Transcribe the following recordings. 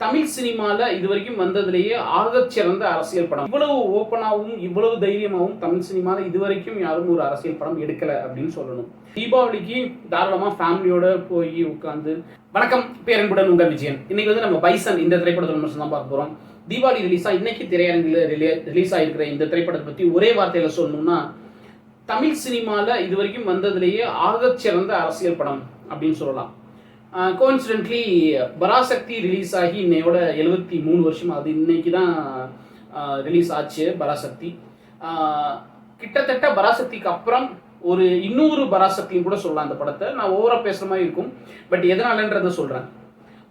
தமிழ் சினிமாவில் இது வரைக்கும் வந்ததுலேயே ஆகச்சிறந்த அரசியல் படம். இவ்வளவு ஓப்பனாகவும் இவ்வளவு தைரியமாகவும் தமிழ் சினிமாவில் இது வரைக்கும் யாரும் ஒரு அரசியல் படம் எடுக்கலை அப்படின்னு சொல்லணும். தீபாவளிக்கு தாராளமாக ஃபேமிலியோட போய் உட்காந்து வணக்கம் பேரன்புடன் உங்கள் விஜயன். இன்னைக்கு வந்து நம்ம பைசன் இந்த திரைப்படத்தை மட்டும் தான் பார்க்க போகிறோம். தீபாவளி ரிலீஸாக இன்னைக்கு திரையரங்கில் ரிலீஸ் ஆகிருக்கிற இந்த திரைப்படத்தை பற்றி ஒரே வார்த்தையில் சொல்லணும்னா, தமிழ் சினிமாவில் இது வரைக்கும் வந்ததுலேயே ஆகச்சிறந்த அரசியல் படம் அப்படின்னு சொல்லலாம். கோஇன்சிடென்ட்லி பராசக்தி ரிலீஸ் ஆகி இன்னையோட 73 வருஷம் அது இன்னைக்கு தான் ரிலீஸ் ஆச்சு. பராசக்தி கிட்டத்தட்ட பராசக்திக்கு அப்புறம் ஒரு இன்னொரு பராசக்தின்னு கூட சொல்லலாம். அந்த படத்தை நான் ஓவரா பேசுகிற மாதிரி இருக்கும், பட் எதனாலன்றதை சொல்கிறேன்.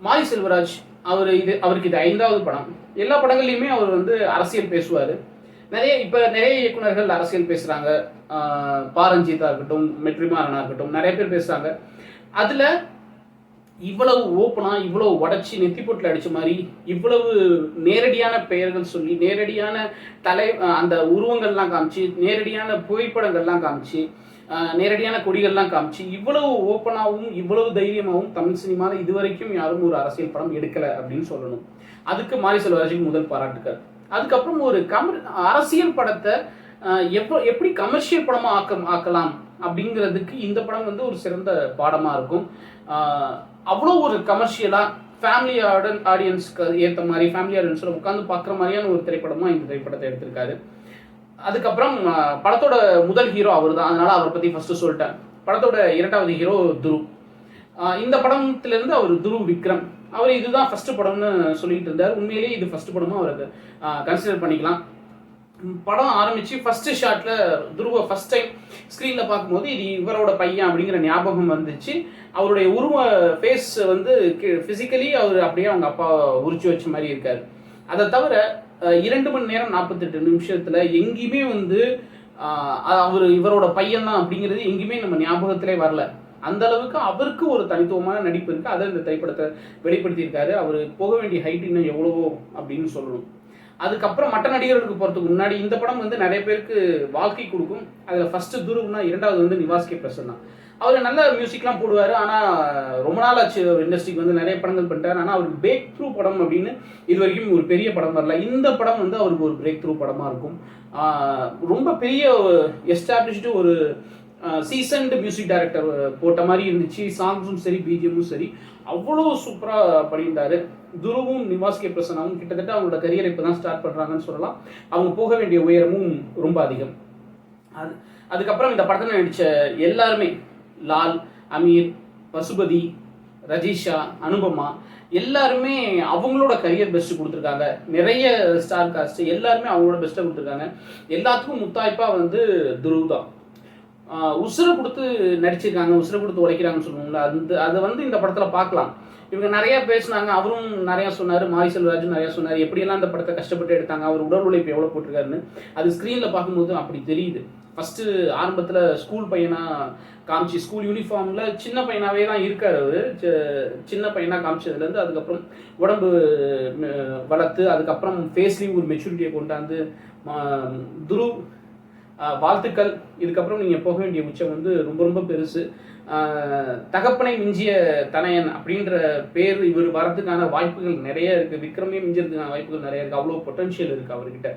மாரி செல்வராஜ் அவருக்கு இது 5வது படம். எல்லா படங்கள்லையுமே அவர் வந்து அரசியல் பேசுவார். நிறைய இயக்குநர்கள் அரசியல் பேசுகிறாங்க. பாரஞ்சிதா இருக்கட்டும், மெட்ரிமாறனா இருக்கட்டும், நிறைய பேர் பேசுகிறாங்க. அதில் இவ்வளவு ஓப்பனாக இவ்வளவு உடச்சி நெத்திப்பொட்டில் அடித்த மாதிரி இவ்வளவு நேரடியான பெயர்கள் சொல்லி நேரடியான அந்த உருவங்கள்லாம் காமிச்சு நேரடியான புகைப்படங்கள்லாம் காமிச்சு நேரடியான கொடிகள்லாம் காமிச்சு இவ்வளவு ஓப்பனாகவும் இவ்வளவு தைரியமாகவும் தமிழ் சினிமாவில் இது வரைக்கும் யாரும் ஒரு அரசியல் படம் எடுக்கலை அப்படின்னு சொல்லணும். அதுக்கு மாரி செல்வராஜுக்கு முதல் பாராட்டுக்கள். அதுக்கப்புறம் ஒரு அரசியல் படத்தை எப்படி கமர்ஷியல் படமாக ஆக்கலாம் அப்படிங்கிறதுக்கு இந்த படம் வந்து ஒரு சிறந்த பாடமாக இருக்கும். அவ்வளோ ஒரு கமர்ஷியலாக ஃபேமிலி ஆடியன்ஸ்க்கு ஏற்ற மாதிரி ஃபேமிலி ஆடியன்ஸில் உட்காந்து பார்க்குற மாதிரியான ஒரு திரைப்படமாக இந்த திரைப்படத்தை எடுத்திருக்காரு. அதுக்கப்புறம் படத்தோட முதல் ஹீரோ அவர் தான், அதனால் அவரை பற்றி ஃபஸ்ட்டு சொல்லிட்டேன். படத்தோட 2வது ஹீரோ துரு. இந்த படத்திலேருந்து அவர் துரு விக்ரம். அவர் இதுதான் ஃபஸ்ட்டு படம்னு சொல்லிட்டு இருந்தார். உண்மையிலேயே இது ஃபஸ்ட்டு படமாக அவருக்கு கன்சிடர் பண்ணிக்கலாம். படம் ஆரம்பித்து ஃபஸ்ட்டு ஷாட்டில் துருவை ஃபஸ்ட் டைம் ஸ்க்ரீனில் பார்க்கும்போது இது இவரோட பையன் அப்படிங்கிற ஞாபகம் வந்துச்சு. அவருடைய ஃபேஸ் வந்து ஃபிசிக்கலி அவர் அப்படியே அவங்க அப்பா உரிச்சு வச்ச மாதிரி இருக்கார். அதை தவிர 2 மணி நேரம் 48 நிமிஷத்தில் எங்கேயுமே வந்து இவரோட பையன் தான் அப்படிங்கிறது எங்கேயுமே நம்ம ஞாபகத்திலே வரல. அந்த அளவுக்கு அவருக்கு ஒரு தனித்துவமான நடிப்பு இருக்குது. அதை இந்த திரைப்படத்தை வெளிப்படுத்தியிருக்காரு. அவர் போக வேண்டிய ஹைட் இன்னும் எவ்வளவோ அப்படின்னு சொல்லணும். அதுக்கப்புறம் மற்ற நடிகர்களுக்கு போகிறதுக்கு முன்னாடி இந்த படம் வந்து நிறைய பேருக்கு வாழ்க்கை கொடுக்கும். அதில் ஃபஸ்ட்டு துருவ்னா, 2வது வந்து நிவாஸ் கே பிரசன்னா தான். அவர் நல்ல மியூசிக்லாம் போடுவார். ஆனால் ரொம்ப நாள் ஆச்சு இண்டஸ்ட்ரிக்கு வந்து நிறைய படங்கள் பண்ணிட்டார். ஆனால் அவருக்கு பிரேக் த்ரூ படம் அப்படின்னு இது வரைக்கும் ஒரு பெரிய படம் வரல. இந்த படம் வந்து அவருக்கு ஒரு பிரேக் த்ரூ படமாக இருக்கும். ரொம்ப பெரிய எஸ்டாப்ளிஷ்டு ஒரு சீசன்டு மியூசிக் டைரக்டர் போட்ட மாதிரி இருந்துச்சு. சாங்ஸும் சரி, பிஜிஎம்மும் சரி, அவ்வளோ சூப்பராக பண்ணியிருந்தாரு. துருவும் நிவாஸ் கே பிரசன்னாவும் கிட்டத்தட்ட அவங்களோட கரியரை இப்போ தான் ஸ்டார்ட் பண்ணுறாங்கன்னு சொல்லலாம். அவங்க போக வேண்டிய உயரமும் ரொம்ப அதிகம். அதுக்கப்புறம் இந்த படத்தில் நடித்த எல்லாருமே, லால், அமீர், பசுபதி, ரஜிஷா, அனுபமா, எல்லாருமே அவங்களோட கரியர் பெஸ்ட்டு கொடுத்துருக்காங்க. நிறைய ஸ்டார் காஸ்ட் எல்லாருமே அவங்களோட பெஸ்ட்டை கொடுத்துருக்காங்க. எல்லாத்துக்கும் முத்தாய்ப்பாக வந்து துருவ் தான். உசுரை கொடுத்து நடிச்சிருக்காங்க, உசுரை கொடுத்து உடைக்கிறாங்கன்னு சொல்லுவாங்களா, அதை வந்து இந்த படத்தில் பார்க்கலாம். இவங்க நிறையா பேசினாங்க. அவரும் நிறையா சொன்னார், மாரி செல்வராஜும் நிறையா சொன்னார். எப்படியெல்லாம் அந்த படத்தை கஷ்டப்பட்டு எடுத்தாங்க, அவர் உடல் உழைப்பு எவ்வளோ போட்டிருக்காருன்னு அது ஸ்க்ரீனில் பார்க்கும்போது அப்படி தெரியுது. ஃபஸ்ட்டு ஆரம்பத்தில் ஸ்கூல் பையனாக காமிச்சு, ஸ்கூல் யூனிஃபார்மில் சின்ன பையனாகவே தான் இருக்கார். அவர் சின்ன பையனாக காமிச்சதுலேருந்து அதுக்கப்புறம் உடம்பு வளர்த்து அதுக்கப்புறம் ஃபேஸ்லேயும் ஒரு மெச்சூரிட்டியை கொண்டாந்து துருவ் வாழ்த்துக்கள். இதுக்கப்புறம் நீங்கள் போக வேண்டிய உச்சம் வந்து ரொம்ப ரொம்ப பெருசு. தகப்பனை மிஞ்சிய தனையன் அப்படின்ற பேர் இவர் வரதுக்கான வாய்ப்புகள் நிறைய இருக்குது. விக்ரமே மிஞ்சறதுக்கான வாய்ப்புகள் நிறைய இருக்குது. அவ்வளோ பொட்டன்ஷியல் இருக்குது அவர்கிட்ட.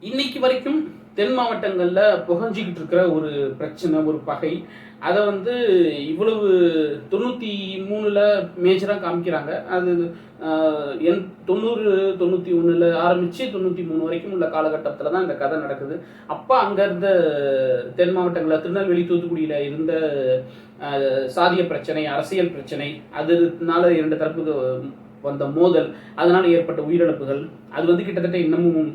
இன்னைக்கு வரைக்கும் தென் மாவட்டங்களில் புகஞ்சிக்கிட்டு இருக்கிற ஒரு பிரச்சனை, ஒரு பகை, அதை வந்து இவ்வளவு 93ல் மேஜராக காமிக்கிறாங்க. அது 90-91 ஆரம்பித்து 93 வரைக்கும் உள்ள காலகட்டத்தில் தான் இந்த கதை நடக்குது. அப்போ அங்கே இருந்த தென் மாவட்டங்களில் திருநெல்வேலி, தூத்துக்குடியில் இருந்த சாதிய பிரச்சனை, அரசியல் பிரச்சனை, அதனால 2 தரப்புக்கு வந்த மோதல், அதனால் ஏற்பட்ட உயிரிழப்புகள், அது வந்து கிட்டத்தட்ட இன்னமும்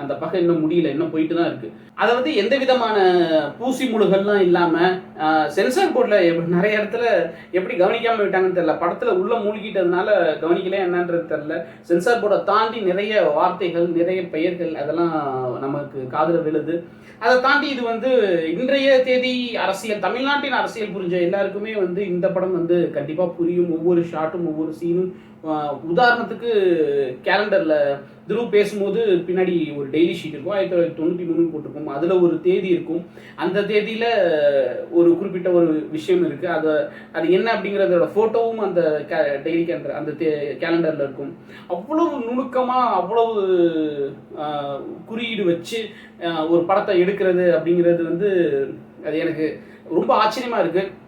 அந்த பகை இன்னும் முடியல, இன்னும் போயிட்டு தான் இருக்குது. அதை வந்து எந்த விதமான பூசி முழுகள்லாம் இல்லாமல் சென்சார் போர்டில் நிறைய இடத்துல எப்படி கவனிக்காமல் விட்டாங்கன்னு தெரியல. படத்தில் உள்ள மூழ்கிட்டதுனால கவனிக்கல என்னன்றது தெரியல. சென்சார் போர்டை தாண்டி நிறைய வார்த்தைகள், நிறைய பெயர்கள் அதெல்லாம் நமக்கு காதில் விழுது. அதை தாண்டி இது வந்து இன்றைய தேதி அரசியல், தமிழ்நாட்டின் அரசியல் புரிஞ்ச எல்லாருக்குமே வந்து இந்த படம் வந்து கண்டிப்பாக புரியும். ஒவ்வொரு ஷாட்டும், ஒவ்வொரு சீனும் உதாரணத்துக்கு கேலண்டரில் துருவ் பேசும்போது பின்னாடி ஒரு டெய்லி ஷீட் இருக்கும், 1993 போட்டிருக்கும், அதில் ஒரு தேதி இருக்கும், அந்த தேதியில் ஒரு குறிப்பிட்ட ஒரு விஷயம் இருக்குது, அது என்ன அப்படிங்கிறதோட ஃபோட்டோவும் அந்த டெய்லி கேலண்டர் அந்த கேலண்டரில் இருக்கும். அவ்வளவு நுணுக்கமாக அவ்வளவு குறியீடு வச்சு ஒரு படத்தை எடுக்கிறது அப்படிங்கிறது வந்து அது எனக்கு ரொம்ப ஆச்சரியமாக இருக்குது.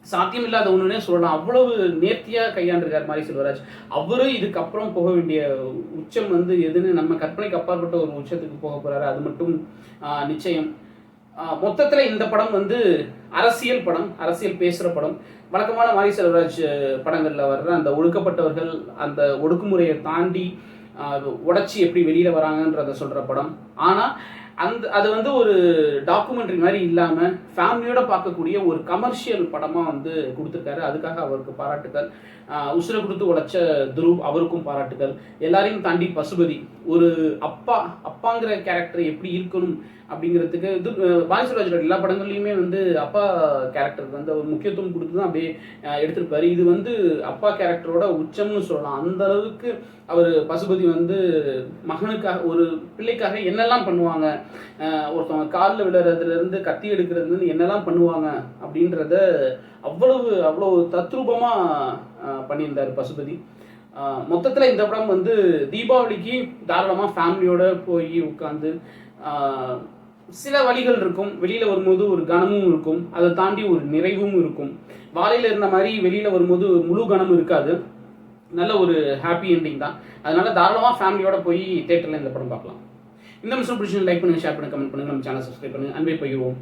சாத்தியம் இல்லாத ஒன்றுனே சொல்லலாம். அவ்வளவு நேர்த்தியாக கையாண்டிருக்கார் மாரி செல்வராஜ். அவரும் இதுக்கப்புறம் போக வேண்டிய உச்சம் வந்து எதுன்னு நம்ம கற்பனைக்கு அப்பாற்பட்ட ஒரு உச்சத்துக்கு போக போகிறாரு, அது மட்டும் நிச்சயம். மொத்தத்தில் இந்த படம் வந்து அரசியல் படம், அரசியல் பேசுகிற படம். வழக்கமான மாரி செல்வராஜ் படங்களில் வர்ற அந்த ஒடுக்கப்பட்டவர்கள் அந்த ஒடுக்குமுறையை தாண்டி உடச்சி எப்படி வெளியில் வராங்கன்றதை சொல்கிற படம். ஆனால் அது வந்து ஒரு டாக்குமெண்ட்ரி மாதிரி இல்லாமல் ஃபேமிலியோட பார்க்கக்கூடிய ஒரு கமர்ஷியல் படமாக வந்து கொடுத்துருக்காரு. அதுக்காக அவருக்கு பாராட்டுக்கள். உசுரை கொடுத்து உழைச்ச துருவ், அவருக்கும் பாராட்டுக்கள். எல்லாரையும் தாண்டி பசுபதி, ஒரு அப்பாங்கிற கேரக்டர் எப்படி இருக்கணும் அப்படிங்கிறதுக்கு மாரி செல்வராஜோட எல்லா படங்கள்லையுமே வந்து அப்பா கேரக்டருக்கு வந்து அவர் முக்கியத்துவம் கொடுத்து தான் அப்படியே எடுத்திருப்பாரு. இது வந்து அப்பா கேரக்டரோட உச்சம்னு சொல்லலாம். அந்த அளவுக்கு அவர் பசுபதி வந்து மகனுக்காக, ஒரு பிள்ளைக்காக என்னெல்லாம் பண்ணுவாங்க, ஒருத்தவங்க காலில் விழுறதுலேருந்து கத்தி எடுக்கிறதுலேருந்து என்னெல்லாம் பண்ணுவாங்க அப்படின்றத அவ்வளோ தத்ரூபமாக பண்ணியிருந்தார் பசுபதி. மொத்தத்தில் இந்த படம் வந்து தீபாவளிக்கு தாராளமாக ஃபேமிலியோட போய் உட்காந்து, சில வழிகள் இருக்கும், வெளியில் வரும்போது ஒரு கனமும் இருக்கும், அதை தாண்டி ஒரு நிறைவும் இருக்கும். வாழையில் இருந்த மாதிரி வெளியில் வரும்போது முழு கனமும் இருக்காது, நல்ல ஒரு ஹாப்பி எண்டிங் தான். அதனால தாராளமாக ஃபேமிலியோட போய் தேட்டரில் இந்த படம் பார்க்கலாம். இந்த மிஷன் பிடிச்சி லைக் பண்ணுங்கள், ஷேர் பண்ணுங்கள், கமெண்ட் பண்ணுங்கள், நம்ம சேனல் சப்ஸ்கிரைப் பண்ணுங்கள். அன்பை பகிர்வோம்.